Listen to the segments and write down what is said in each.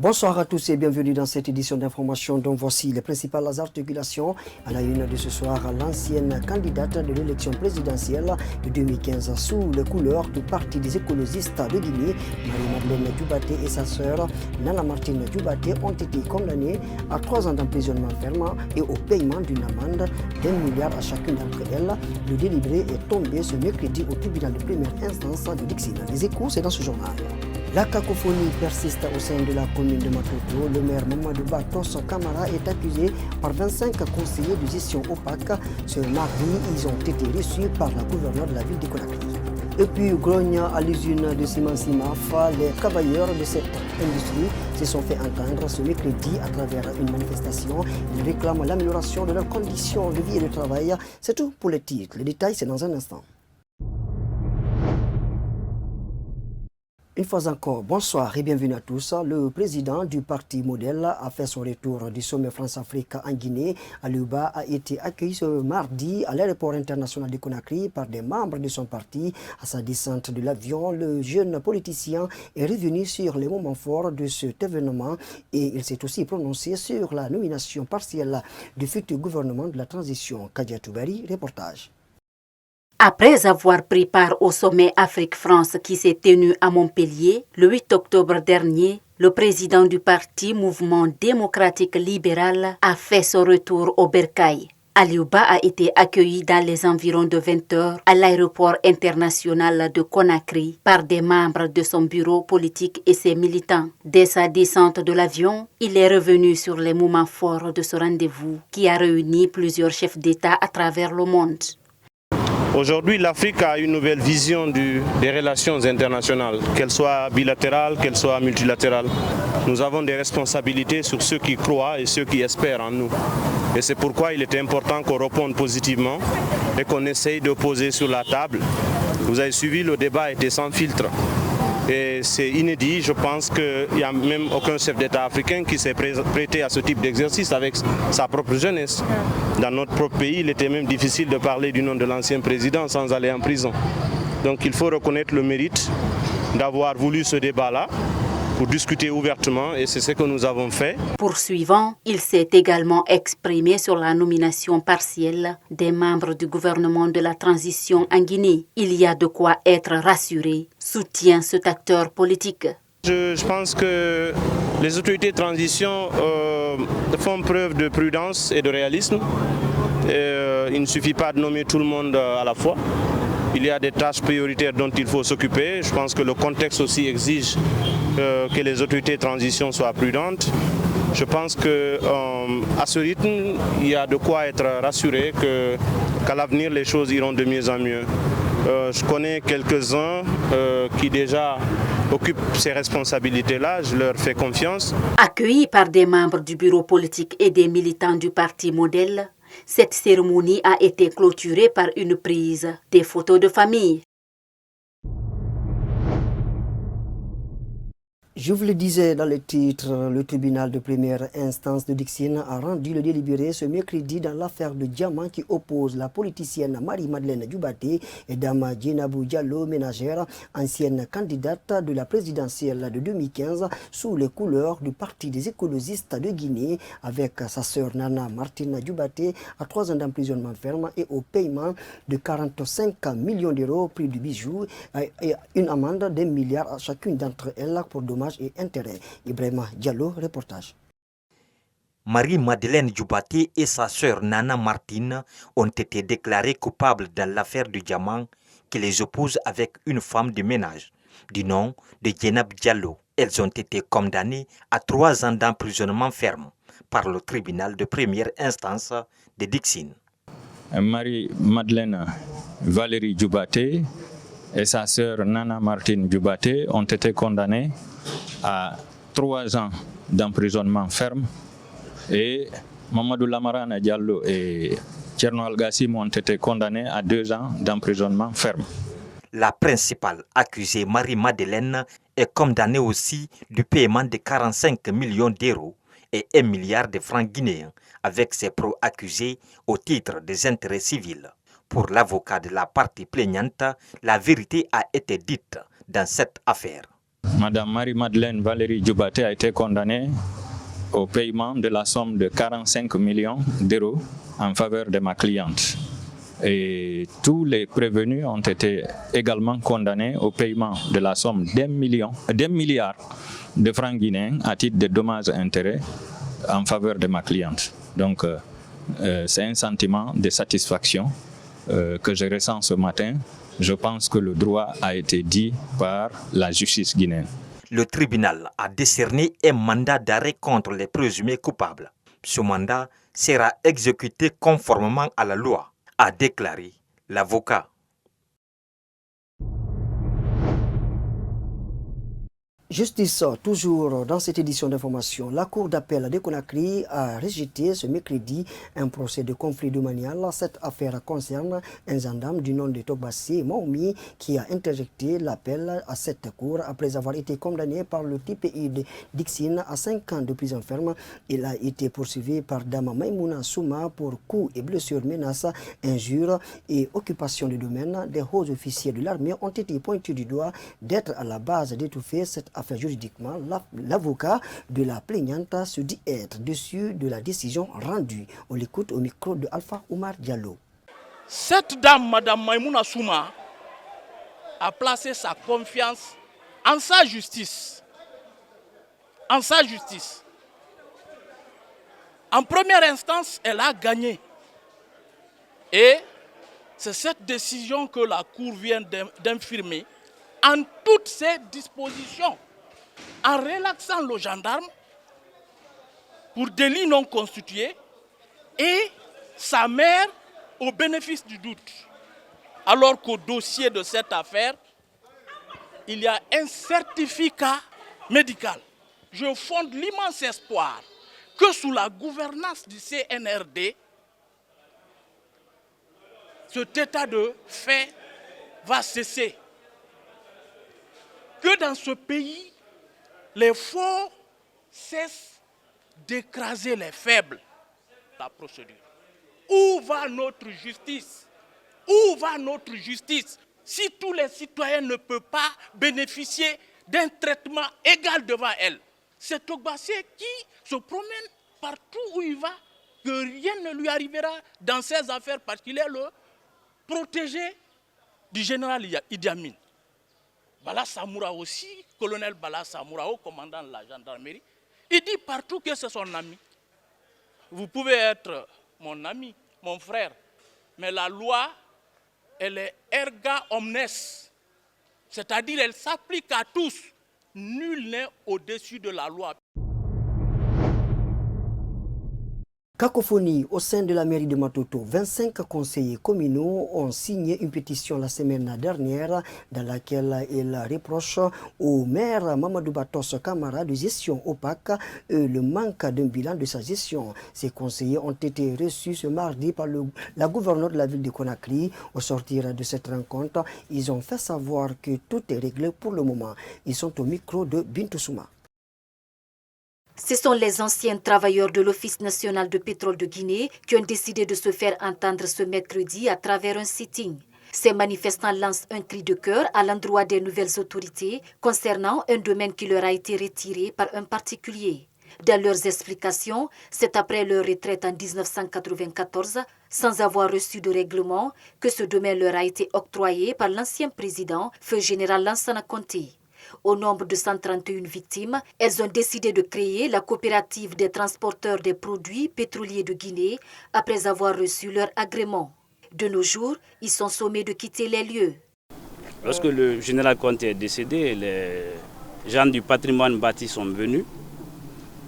Bonsoir à tous et bienvenue dans cette édition d'information dont voici les principales articulations. À la une de ce soir, l'ancienne candidate de l'élection présidentielle de 2015 sous les couleurs du Parti des écologistes de Guinée, Marie-Madeleine Djubaté et sa sœur Nana Martine Djubaté ont été condamnées à 3 ans d'emprisonnement ferme et au paiement d'une amende d'1 milliard à chacune d'entre elles. Le délibéré est tombé ce mercredi au tribunal de première instance de Dixine. Les échos, c'est dans ce journal. La cacophonie persiste au sein de la commune de Matoto. Le maire Mamadou Batos Kamara est accusé par 25 conseillers de gestion opaque. Ce mardi, ils ont été reçus par la gouverneure de la ville de Conakry. Et puis, grogne à l'usine de ciment Simaf, les travailleurs de cette industrie se sont fait entendre ce mercredi à travers une manifestation. Ils réclament l'amélioration de leurs conditions de vie et de travail. C'est tout pour les titres. Les détails, c'est dans un instant. Une fois encore, bonsoir et bienvenue à tous. Le président du parti Modèle a fait son retour du sommet France-Afrique en Guinée. Aliouba a été accueilli ce mardi à l'aéroport international de Conakry par des membres de son parti. À sa descente de l'avion, le jeune politicien est revenu sur les moments forts de cet événement et il s'est aussi prononcé sur la nomination partielle du futur gouvernement de la transition. Kadia Toubari, reportage. Après avoir pris part au sommet Afrique-France qui s'est tenu à Montpellier le 8 octobre dernier, le président du parti Mouvement démocratique libéral a fait son retour au Bercail. Aliouba a été accueilli dans les environs de 20 heures à l'aéroport international de Conakry par des membres de son bureau politique et ses militants. Dès sa descente de l'avion, il est revenu sur les moments forts de ce rendez-vous qui a réuni plusieurs chefs d'État à travers le monde. Aujourd'hui, l'Afrique a une nouvelle vision des relations internationales, qu'elles soient bilatérales, qu'elles soient multilatérales. Nous avons des responsabilités sur ceux qui croient et ceux qui espèrent en nous. Et c'est pourquoi il est important qu'on réponde positivement et qu'on essaye de poser sur la table. Vous avez suivi, le débat était sans filtre. Et c'est inédit, je pense qu'il n'y a même aucun chef d'État africain qui s'est prêté à ce type d'exercice avec sa propre jeunesse. Dans notre propre pays, il était même difficile de parler du nom de l'ancien président sans aller en prison. Donc il faut reconnaître le mérite d'avoir voulu ce débat-là pour discuter ouvertement et c'est ce que nous avons fait. Poursuivant, il s'est également exprimé sur la nomination partielle des membres du gouvernement de la transition en Guinée. Il y a de quoi être rassuré, soutient cet acteur politique. Je pense que les autorités de transition font preuve de prudence et de réalisme. Il ne suffit pas de nommer tout le monde à la fois. Il y a des tâches prioritaires dont il faut s'occuper. Je pense que le contexte aussi exige que les autorités de transition soient prudentes. Je pense qu'à ce rythme, il y a de quoi être rassuré qu'à l'avenir, les choses iront de mieux en mieux. Je connais quelques-uns qui déjà occupent ces responsabilités-là, je leur fais confiance. Accueillis par des membres du bureau politique et des militants du parti Modèle, cette cérémonie a été clôturée par une prise des photos de famille. Je vous le disais dans le titre, le tribunal de première instance de Dixine a rendu le délibéré ce mercredi dans l'affaire de diamant qui oppose la politicienne Marie-Madeleine Djubaté et Dame Djenabou Diallo, ménagère, ancienne candidate de la présidentielle de 2015 sous les couleurs du Parti des écologistes de Guinée avec sa sœur Nana Martine Djubaté à 3 ans d'emprisonnement ferme et au paiement de 45 millions d'euros prix du bijou et une amende d'1 milliard à chacune d'entre elles pour dommages et intérêts. Ibrahima Diallo, reportage. Marie-Madeleine Djubaté et sa sœur Nana Martine ont été déclarées coupables dans l'affaire du diamant qui les oppose avec une femme de ménage du nom de Djenab Diallo. Elles ont été condamnées à 3 ans d'emprisonnement ferme par le tribunal de première instance de Dixine. Marie-Madeleine Valérie Djubaté et sa sœur Nana Martine Djubaté ont été condamnées à 3 ans d'emprisonnement ferme et Mamadou Lamarana Diallo et Tcherno Algassim ont été condamnés à 2 ans d'emprisonnement ferme. La principale accusée Marie-Madeleine est condamnée aussi du paiement de 45 millions d'euros et 1 milliard de francs guinéens avec ses pro-accusés au titre des intérêts civils. Pour l'avocat de la partie plaignante, la vérité a été dite dans cette affaire. Madame Marie-Madeleine Valérie Djubaté a été condamnée au paiement de la somme de 45 millions d'euros en faveur de ma cliente. Et tous les prévenus ont été également condamnés au paiement de la somme d'1 milliard de francs guinéens à titre de dommages et intérêts en faveur de ma cliente. Donc c'est un sentiment de satisfaction que je ressens ce matin. Je pense que le droit a été dit par la justice guinéenne. Le tribunal a décerné un mandat d'arrêt contre les présumés coupables. Ce mandat sera exécuté conformément à la loi, a déclaré l'avocat. Justice, toujours dans cette édition d'information, la Cour d'appel de Conakry a rejeté ce mercredi un procès de conflit domanial. Cette affaire concerne un gendarme du nom de Togbassi Maoumi qui a interjecté l'appel à cette cour après avoir été condamné par le TPI de Dixine à 5 ans de prison ferme. Il a été poursuivi par Dama Maïmouna Souma pour coups et blessures, menaces, injures et occupation de domaine. Des hauts officiers de l'armée ont été pointés du doigt d'être à la base d'étouffer cette affaire juridiquement. L'avocat de la plaignante se dit être déçu de la décision rendue. On l'écoute au micro de Alpha Oumar Diallo. Cette dame, Madame Maïmouna Souma, a placé sa confiance en sa justice. En sa justice. En première instance, elle a gagné. Et c'est cette décision que la Cour vient d'infirmer en toutes ses dispositions, en relaxant le gendarme pour délit non constitué et sa mère au bénéfice du doute. Alors qu'au dossier de cette affaire, il y a un certificat médical. Je fonde l'immense espoir que sous la gouvernance du CNRD, cet état de fait va cesser. Que dans ce pays, les forts cessent d'écraser les faibles. La procédure. Où va notre justice? Où va notre justice si tous les citoyens ne peuvent pas bénéficier d'un traitement égal devant elle? C'est Togbassi qui se promène partout où il va, que rien ne lui arrivera dans ses affaires parce qu'il est le protégé du général Idi Amin. Bala Samoura aussi, colonel Bala Samoura, commandant de la gendarmerie, il dit partout que c'est son ami. Vous pouvez être mon ami, mon frère, mais la loi, elle est erga omnes, c'est-à-dire elle s'applique à tous. Nul n'est au-dessus de la loi. Cacophonie au sein de la mairie de Matoto. 25 conseillers communaux ont signé une pétition la semaine dernière dans laquelle ils reprochent au maire Mamadou Batos Kamara de gestion opaque et le manque d'un bilan de sa gestion. Ces conseillers ont été reçus ce mardi par la gouverneure de la ville de Conakry. Au sortir de cette rencontre, ils ont fait savoir que tout est réglé pour le moment. Ils sont au micro de Bintou Souma. Ce sont les anciens travailleurs de l'Office national de pétrole de Guinée qui ont décidé de se faire entendre ce mercredi à travers un sitting. Ces manifestants lancent un cri de cœur à l'endroit des nouvelles autorités concernant un domaine qui leur a été retiré par un particulier. Dans leurs explications, c'est après leur retraite en 1994, sans avoir reçu de règlement, que ce domaine leur a été octroyé par l'ancien président, feu général Lansana Conté. Au nombre de 131 victimes, elles ont décidé de créer la coopérative des transporteurs des produits pétroliers de Guinée après avoir reçu leur agrément. De nos jours, ils sont sommés de quitter les lieux. Lorsque le général Conté est décédé, les gens du patrimoine bâti sont venus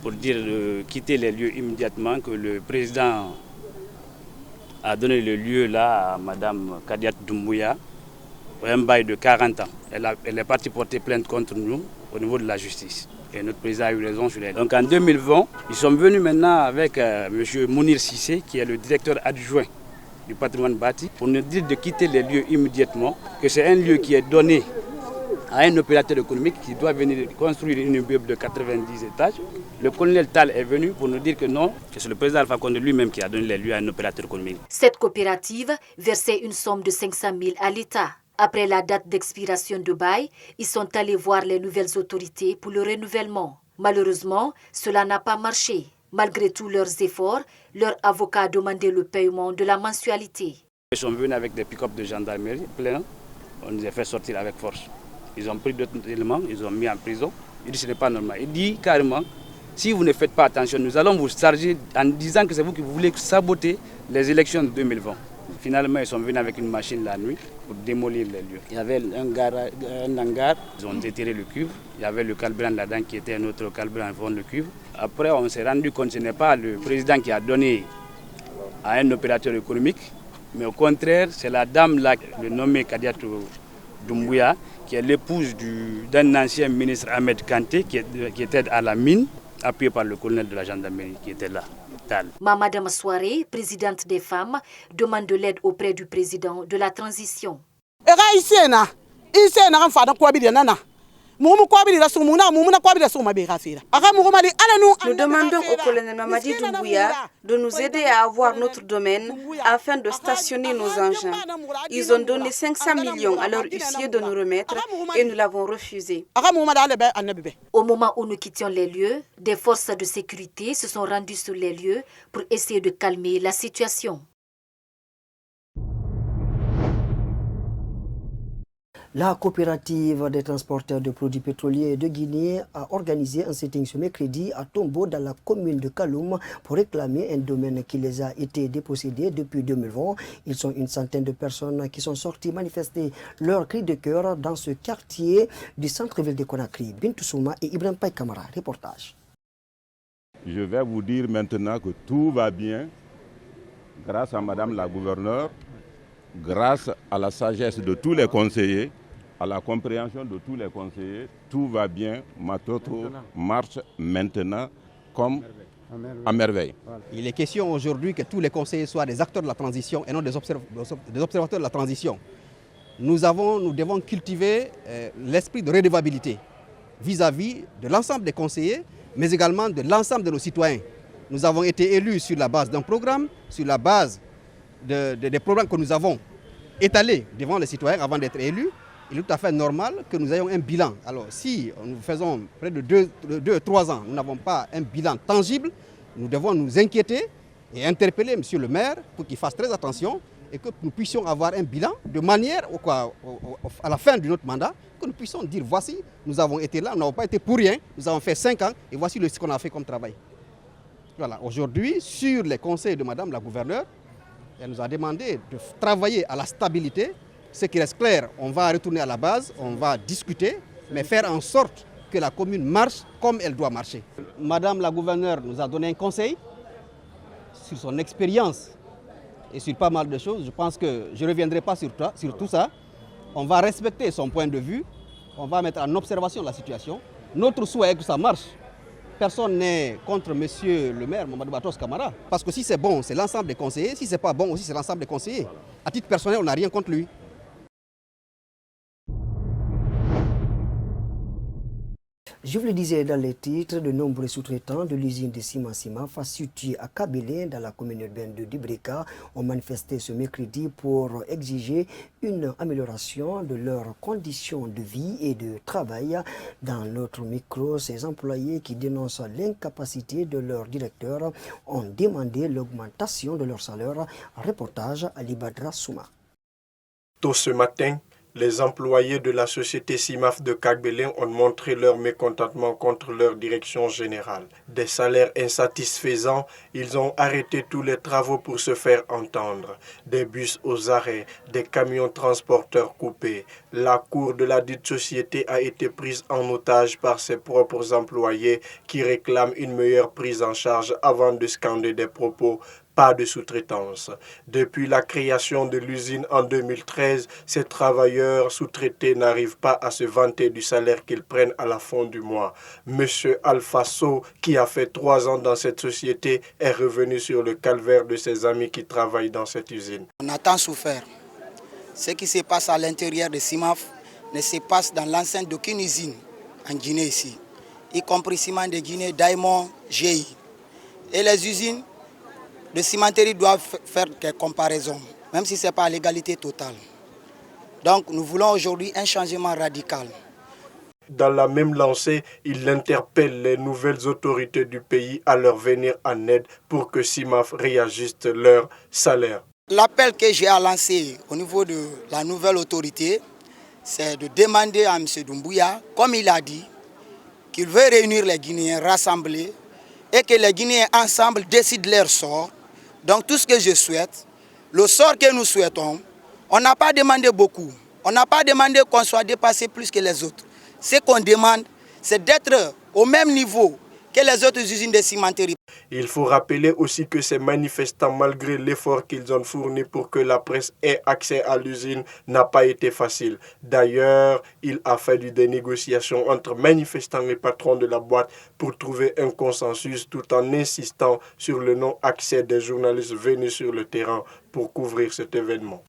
pour dire de quitter les lieux immédiatement, que le président a donné le lieu là à Mme Kadiat Doumbouya pour un bail de 40 ans. Elle est partie porter plainte contre nous au niveau de la justice. Et notre président a eu raison sur elle. Donc en 2020, ils sont venus maintenant avec M. Mounir Sissé, qui est le directeur adjoint du patrimoine bâti, pour nous dire de quitter les lieux immédiatement, que c'est un lieu qui est donné à un opérateur économique qui doit venir construire une immeuble de 90 étages. Le colonel Tal est venu pour nous dire que non, que c'est le président Alpha Condé lui-même qui a donné les lieux à un opérateur économique. Cette coopérative versait une somme de 500 000 à l'État. Après la date d'expiration de bail, ils sont allés voir les nouvelles autorités pour le renouvellement. Malheureusement, cela n'a pas marché. Malgré tous leurs efforts, leur avocat a demandé le paiement de la mensualité. Ils sont venus avec des pick-up de gendarmerie pleins. On les a fait sortir avec force. Ils ont pris d'autres éléments, ils ont mis en prison. Il dit que ce n'est pas normal. Il dit carrément, si vous ne faites pas attention, nous allons vous charger en disant que c'est vous qui voulez saboter les élections de 2020. Finalement, ils sont venus avec une machine la nuit pour démolir les lieux. Il y avait un hangar, ils ont déterré le cuivre. Il y avait le carburant là-dedans qui était un autre carburant avant le cuivre. Après, on s'est rendu compte que ce n'est pas le président qui a donné à un opérateur économique, mais au contraire, c'est la dame là, le nommé Kadiatou Doumbouya, qui est l'épouse d'un ancien ministre Ahmed Kanté, qui était à la mine, appuyé par le colonel de la gendarmerie qui était là. Madame Soare, présidente des femmes, demande de l'aide auprès du président de la transition. Nous demandons au colonel Mamadi Doumbouya de nous aider à avoir notre domaine afin de stationner nos engins. Ils ont donné 500 millions à leur huissier de nous remettre et nous l'avons refusé. Au moment où nous quittions les lieux, des forces de sécurité se sont rendues sur les lieux pour essayer de calmer la situation. La coopérative des transporteurs de produits pétroliers de Guinée a organisé un sitting ce mercredi à Tombo dans la commune de Kaloum pour réclamer un domaine qui les a été dépossédé depuis 2020. Ils sont une centaine de personnes qui sont sorties manifester leur cri de cœur dans ce quartier du centre-ville de Conakry. Bintou Souma et Ibrahim Paye Kamara, reportage. Je vais vous dire maintenant que tout va bien grâce à Madame la gouverneure, grâce à la sagesse de tous les conseillers, à la compréhension de tous les conseillers, tout va bien. Matoto marche maintenant comme à merveille. Il est question aujourd'hui que tous les conseillers soient des acteurs de la transition et non des observateurs de la transition. Nous devons cultiver l'esprit de redevabilité vis-à-vis de l'ensemble des conseillers, mais également de l'ensemble de nos citoyens. Nous avons été élus sur la base d'un programme, sur la base des programmes que nous avons étalés devant les citoyens avant d'être élus. Il est tout à fait normal que nous ayons un bilan. Alors si nous faisons près de 2-3 ans, nous n'avons pas un bilan tangible, nous devons nous inquiéter et interpeller M. le maire pour qu'il fasse très attention et que nous puissions avoir un bilan de manière à la fin de notre mandat, que nous puissions dire voici, nous avons été là, nous n'avons pas été pour rien, nous avons fait 5 ans et voici ce qu'on a fait comme travail. Voilà. Aujourd'hui, sur les conseils de Madame la gouverneure, elle nous a demandé de travailler à la stabilité. Ce qui reste clair, on va retourner à la base, on va discuter, mais faire en sorte que la commune marche comme elle doit marcher. Madame la gouverneure nous a donné un conseil sur son expérience et sur pas mal de choses. Je pense que je ne reviendrai pas sur tout ça. On va respecter son point de vue, on va mettre en observation la situation. Notre souhait est que ça marche. Personne n'est contre monsieur le maire, Mamadou Batos Kamara. Parce que si c'est bon, c'est l'ensemble des conseillers. Si c'est pas bon aussi, c'est l'ensemble des conseillers. À titre personnel, on n'a rien contre lui. Je vous le disais dans les titres, de nombreux sous-traitants de l'usine de ciment Cimaf située à Kabélé, dans la commune urbaine de Dibrika, ont manifesté ce mercredi pour exiger une amélioration de leurs conditions de vie et de travail. Dans notre micro, ces employés qui dénoncent l'incapacité de leur directeur ont demandé l'augmentation de leur salaire. Reportage à Libadra Souma. Tôt ce matin, les employés de la société CIMAF de Kagbélé ont montré leur mécontentement contre leur direction générale. Des salaires insatisfaisants, ils ont arrêté tous les travaux pour se faire entendre. Des bus aux arrêts, des camions transporteurs coupés. La cour de la dite société a été prise en otage par ses propres employés qui réclament une meilleure prise en charge avant de scander des propos. Pas de sous-traitance. Depuis la création de l'usine en 2013, ces travailleurs sous-traités n'arrivent pas à se vanter du salaire qu'ils prennent à la fin du mois. Monsieur Alfasso, qui a fait 3 ans dans cette société, est revenu sur le calvaire de ses amis qui travaillent dans cette usine. On a tant souffert. Ce qui se passe à l'intérieur de CIMAF ne se passe dans l'enceinte d'aucune usine en Guinée ici, y compris Ciment de Guinée, Diamond, GI. Et les usines de cimenterie doivent faire des comparaisons, même si ce n'est pas à l'égalité totale. Donc nous voulons aujourd'hui un changement radical. Dans la même lancée, il interpelle les nouvelles autorités du pays à leur venir en aide pour que CIMAF réajuste leur salaire. L'appel que j'ai à lancer au niveau de la nouvelle autorité, c'est de demander à M. Doumbouya, comme il a dit, qu'il veut réunir les Guinéens rassemblés et que les Guinéens ensemble décident leur sort. Donc tout ce que je souhaite, le sort que nous souhaitons, on n'a pas demandé beaucoup. On n'a pas demandé qu'on soit dépassé plus que les autres. Ce qu'on demande, c'est d'être au même niveau que les autres usines de cimenterie. Il faut rappeler aussi que ces manifestants, malgré l'effort qu'ils ont fourni pour que la presse ait accès à l'usine, n'a pas été facile. D'ailleurs, il a fallu des négociations entre manifestants et patrons de la boîte pour trouver un consensus tout en insistant sur le non-accès des journalistes venus sur le terrain pour couvrir cet événement.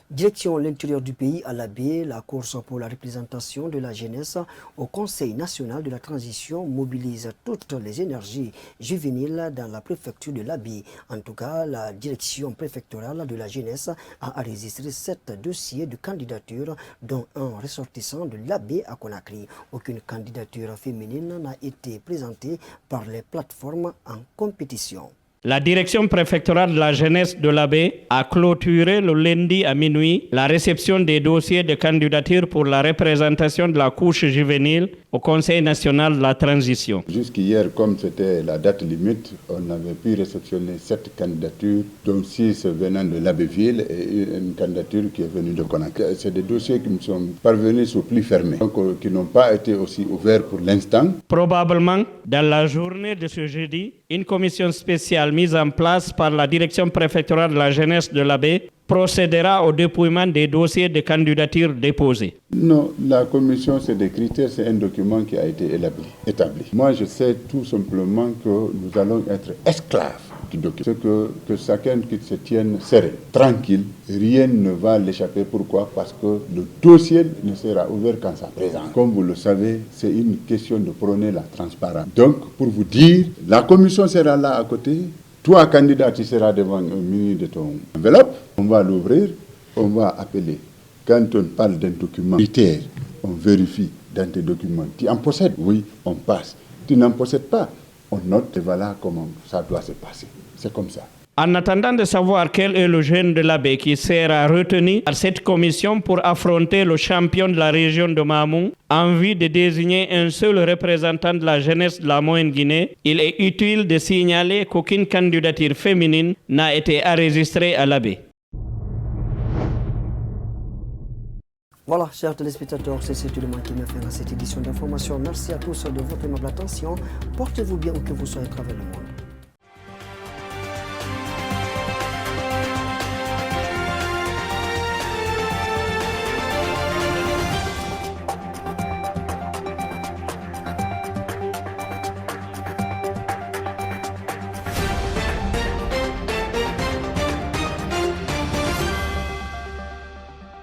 Direction l'intérieur du pays à l'Abbé, la course pour la représentation de la jeunesse au Conseil national de la transition mobilise toutes les énergies juvéniles dans la préfecture de l'Abbé. En tout cas, la direction préfectorale de la jeunesse a enregistré 7 dossiers de candidature, dont un ressortissant de l'Abbé à Conakry. Aucune candidature féminine n'a été présentée par les plateformes en compétition. La direction préfectorale de la jeunesse de l'Abbé a clôturé le lundi à minuit la réception des dossiers de candidature pour la représentation de la couche juvénile au Conseil national de la transition. Jusqu'hier, comme c'était la date limite, on avait pu réceptionner 7 candidatures, dont 6 venant de l'Abbéville et une candidature qui est venue de Conakry. C'est des dossiers qui me sont parvenus sous pli fermé, donc qui n'ont pas été aussi ouverts pour l'instant. Probablement, dans la journée de ce jeudi, une commission spéciale mise en place par la direction préfectorale de la jeunesse de l'Abbé procédera au dépouillement des dossiers de candidature déposés. Non, la commission, c'est des critères, c'est un document qui a été établi. Moi, je sais tout simplement que nous allons être esclaves du document. C'est que chacun qui se tienne serein, tranquille, rien ne va l'échapper. Pourquoi? Parce que le dossier ne sera ouvert qu'en sa présence. Comme vous le savez, c'est une question de prôner la transparence. Donc, pour vous dire, la commission sera là à côté. Toi, candidat, tu seras devant un mini de ton enveloppe. On va l'ouvrir, on va appeler. Quand on parle d'un document critère, on vérifie dans tes documents. Tu en possèdes? Oui, on passe. Tu n'en possèdes pas? On note et voilà comment ça doit se passer. C'est comme ça. En attendant de savoir quel est le jeune de l'Abbé qui sera retenu par cette commission pour affronter le champion de la région de Mamou, en vue de désigner un seul représentant de la jeunesse de la Moyenne-Guinée, il est utile de signaler qu'aucune candidature féminine n'a été enregistrée à l'Abbé. Voilà, chers téléspectateurs, c'est ce élément qui met fin à cette édition d'information. Merci à tous de votre aimable attention. Portez-vous bien où que vous soyez à travers le monde.